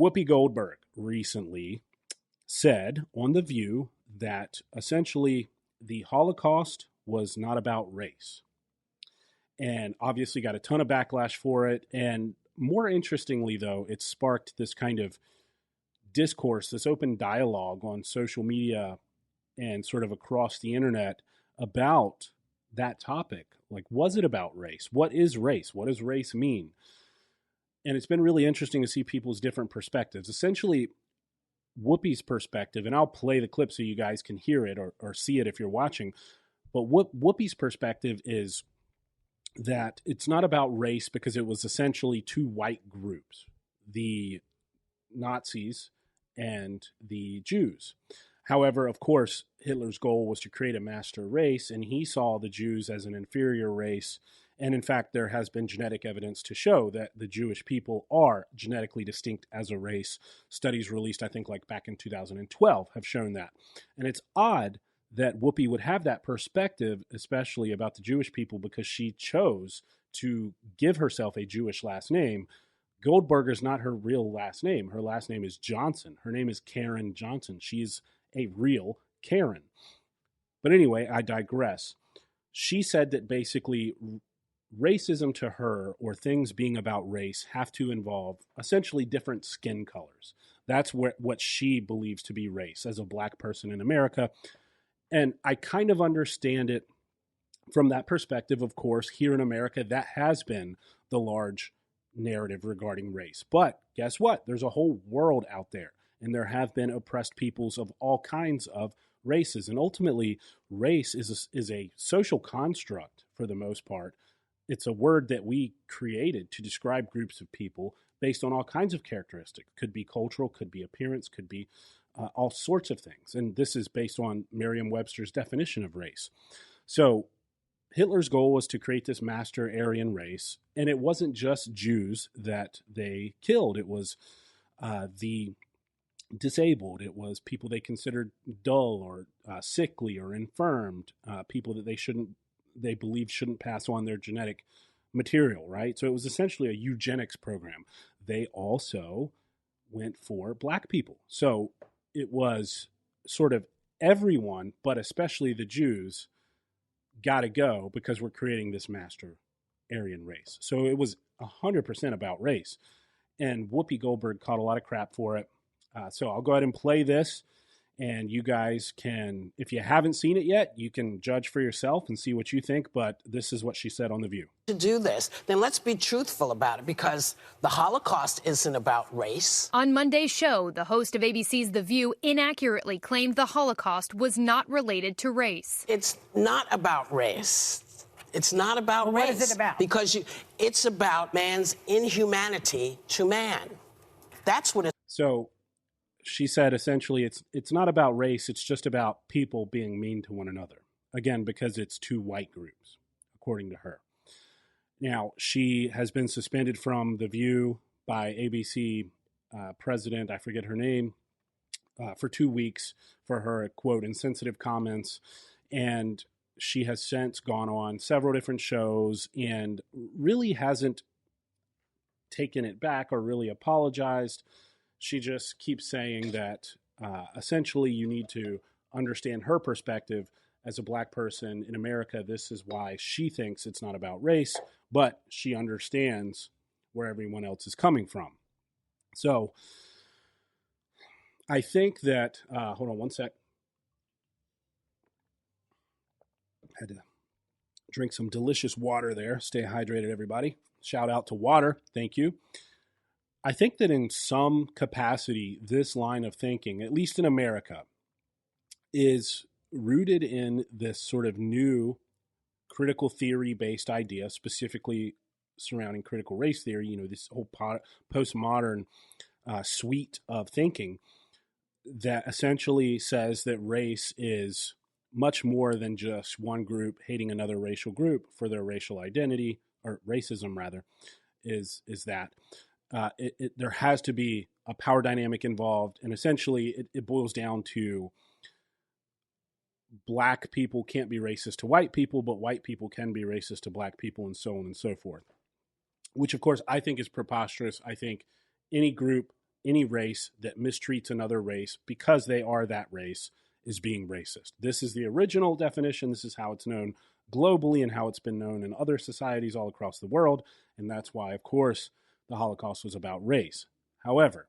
Whoopi Goldberg recently said on The View that essentially the Holocaust was not about race. And obviously got a ton of backlash for it. And more interestingly, though, it sparked this kind of discourse, this open dialogue on social media and sort of across the internet about that topic. Like, was it about race? What is race? What does race mean? And it's been really interesting to see people's different perspectives. Essentially, Whoopi's perspective, and I'll play the clip so you guys can hear it or see it if you're watching, but Whoopi's perspective is that it's not about race because it was essentially two white groups, the Nazis and the Jews. However, of course, Hitler's goal was to create a master race, and he saw the Jews as an inferior race. And in fact, there has been genetic evidence to show that the Jewish people are genetically distinct as a race. Studies released, I think, like back in 2012 have shown that. And it's odd that Whoopi would have that perspective, especially about the Jewish people, because she chose to give herself a Jewish last name. Goldberg is not her real last name. Her last name is Johnson. Her name is Karen Johnson. She's a real Karen. But anyway, I digress. She said that basically racism to her, or things being about race, have to involve essentially different skin colors. That's what she believes to be race as a black person in America. And I kind of understand it from that perspective. Of course, here in America, that has been the large narrative regarding race. But guess what? There's a whole world out there, and there have been oppressed peoples of all kinds of races. And ultimately, race is a social construct for the most part. It's a word that we created to describe groups of people based on all kinds of characteristics. Could be cultural, could be appearance, could be all sorts of things. And this is based on Merriam-Webster's definition of race. So Hitler's goal was to create this master Aryan race, and it wasn't just Jews that they killed. It was the disabled. It was people they considered dull or sickly or infirmed, people that they believed shouldn't pass on their genetic material, right? So it was essentially a eugenics program. They also went for black people. So it was sort of everyone, but especially the Jews, got to go because we're creating this master Aryan race. So it was 100% about race. And Whoopi Goldberg caught a lot of crap for it. So I'll go ahead and play this. And you guys can, if you haven't seen it yet, you can judge for yourself and see what you think. But this is what she said on The View. To do this, then let's be truthful about it, because the Holocaust isn't about race. On Monday's show, the host of ABC's The View inaccurately claimed the Holocaust was not related to race. It's not about race. It's not about race. What is it about? Because it's about man's inhumanity to man. That's what it's... So she said essentially it's not about race, it's just about people being mean to one another. Again, because it's two white groups, according to her. Now, she has been suspended from The View by ABC president, I forget her name, for 2 weeks for her, quote, insensitive comments. And she has since gone on several different shows and really hasn't taken it back or really apologized. She just keeps saying that essentially you need to understand her perspective as a black person in America. This is why she thinks it's not about race, but she understands where everyone else is coming from. So I think that, hold on one sec. Had to drink some delicious water there. Stay hydrated, everybody. Shout out to water. Thank you. I think that in some capacity, this line of thinking, at least in America, is rooted in this sort of new critical theory-based idea, specifically surrounding critical race theory, you know, this whole postmodern suite of thinking that essentially says that race is much more than just one group hating another racial group for their racial identity, or racism rather, is that. There has to be a power dynamic involved, and essentially it boils down to black people can't be racist to white people, but white people can be racist to black people, and so on and so forth, which of course I think is preposterous. I think any group any race that mistreats another race because they are that race is being racist. This is the original definition. This is how it's known globally and how it's been known in other societies all across the world. And that's why, of course, the Holocaust was about race. However,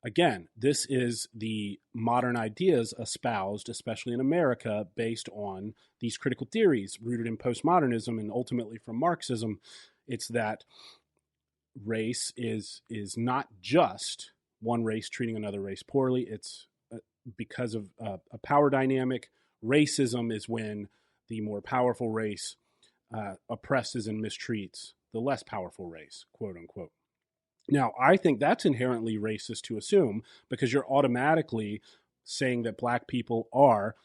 again, this is the modern ideas espoused, especially in America, based on these critical theories rooted in postmodernism and ultimately from Marxism. It's that race is not just one race treating another race poorly. It's because of a power dynamic. Racism is when the more powerful race oppresses and mistreats the less powerful race, quote unquote. Now, I think that's inherently racist to assume because you're automatically saying that black people are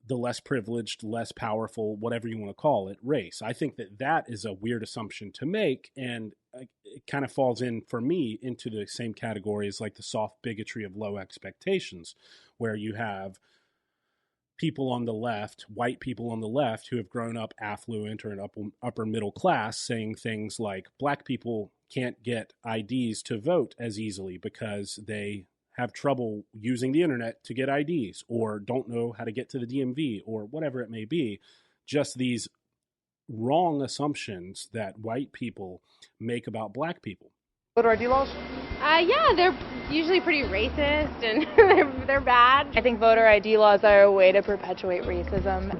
the less privileged, less powerful, whatever you want to call it, race. I think that that is a weird assumption to make, and it kind of falls in, for me, into the same category as like the soft bigotry of low expectations, where you have people on the left, white people on the left, who have grown up affluent or an upper middle class, saying things like black people can't get IDs to vote as easily because they have trouble using the internet to get IDs or don't know how to get to the DMV or whatever it may be. Just these wrong assumptions that white people make about black people. Voter ID laws? Yeah, they're usually pretty racist and they're bad. I think voter ID laws are a way to perpetuate racism.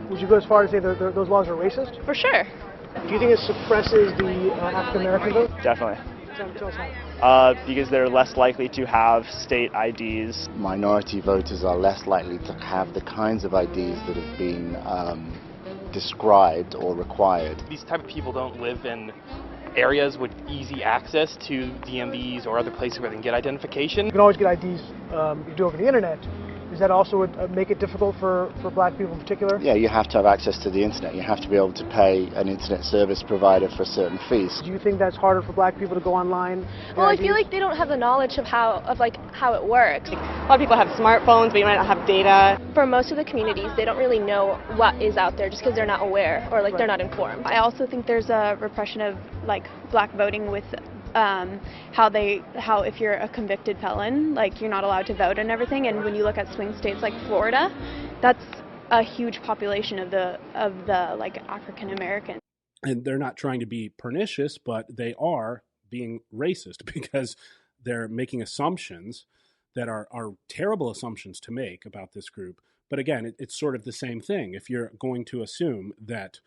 Would you go as far as say those laws are racist? For sure. Do you think it suppresses the African American vote? Definitely. Tell us how. Because they're less likely to have state IDs. Minority voters are less likely to have the kinds of IDs that have been described or required. These type of people don't live in areas with easy access to DMVs or other places where they can get identification. You can always get IDs you do over the internet. Does that also make it difficult for black people in particular? Yeah, you have to have access to the internet. You have to be able to pay an internet service provider for certain fees. Do you think that's harder for black people to go online? Well, I feel like they don't have the knowledge of how it works. A lot of people have smartphones, but you might not have data. For most of the communities, they don't really know what is out there just because they're not aware or they're not informed. I also think there's a repression of black voting with how if you're a convicted felon, you're not allowed to vote and everything. And when you look at swing states like Florida, that's a huge population of the African Americans. And they're not trying to be pernicious, but they are being racist because they're making assumptions that are terrible assumptions to make about this group. But again, it's sort of the same thing. If you're going to assume that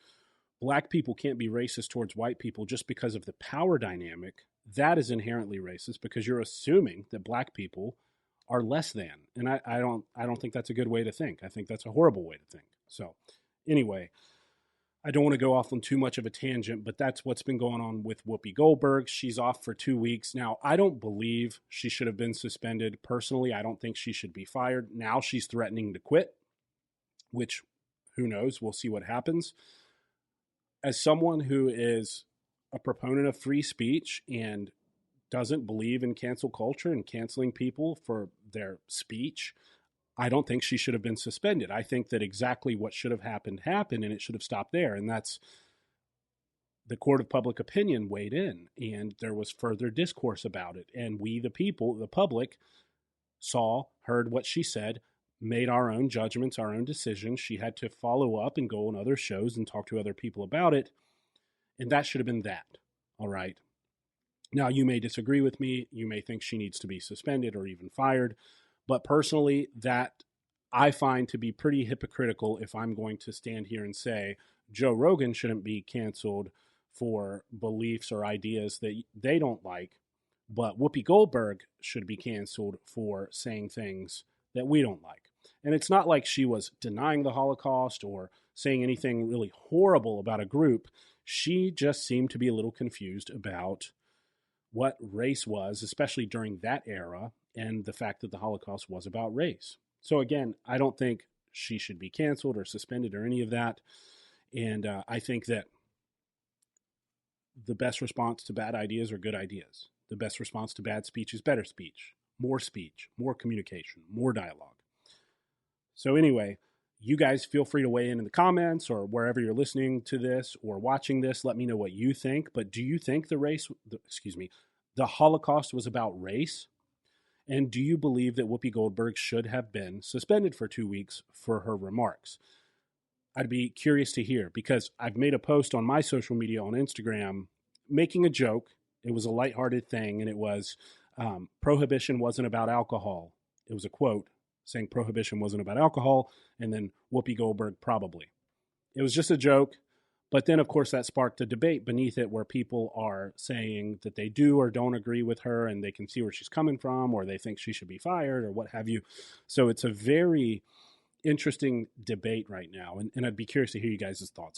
black people can't be racist towards white people just because of the power dynamic, that is inherently racist because you're assuming that black people are less than. And I don't think that's a good way to think. I think that's a horrible way to think. So anyway, I don't want to go off on too much of a tangent, but that's what's been going on with Whoopi Goldberg. She's off for 2 weeks. Now, I don't believe she should have been suspended. Personally, I don't think she should be fired. Now she's threatening to quit, which who knows? We'll see what happens. As someone who is a proponent of free speech and doesn't believe in cancel culture and canceling people for their speech, I don't think she should have been suspended. I think that exactly what should have happened, and it should have stopped there. And that's the court of public opinion weighed in, and there was further discourse about it. And we, the people, the public, saw, heard what she said, made our own judgments, our own decisions. She had to follow up and go on other shows and talk to other people about it. And that should have been that. All right. Now, you may disagree with me. You may think she needs to be suspended or even fired. But personally, that I find to be pretty hypocritical if I'm going to stand here and say Joe Rogan shouldn't be canceled for beliefs or ideas that they don't like, but Whoopi Goldberg should be canceled for saying things that we don't like. And it's not like she was denying the Holocaust or saying anything really horrible about a group. She just seemed to be a little confused about what race was, especially during that era, and the fact that the Holocaust was about race. So again, I don't think she should be canceled or suspended or any of that. And I think that the best response to bad ideas are good ideas. The best response to bad speech is better speech, more communication, more dialogue. So anyway, you guys feel free to weigh in the comments or wherever you're listening to this or watching this. Let me know what you think. But do you think the Holocaust was about race? And do you believe that Whoopi Goldberg should have been suspended for 2 weeks for her remarks? I'd be curious to hear, because I've made a post on my social media on Instagram making a joke. It was a lighthearted thing, and it was prohibition wasn't about alcohol. It was a quote saying prohibition wasn't about alcohol, and then Whoopi Goldberg probably. It was just a joke. But then, of course, that sparked a debate beneath it where people are saying that they do or don't agree with her and they can see where she's coming from, or they think she should be fired or what have you. So it's a very interesting debate right now. And I'd be curious to hear you guys' thoughts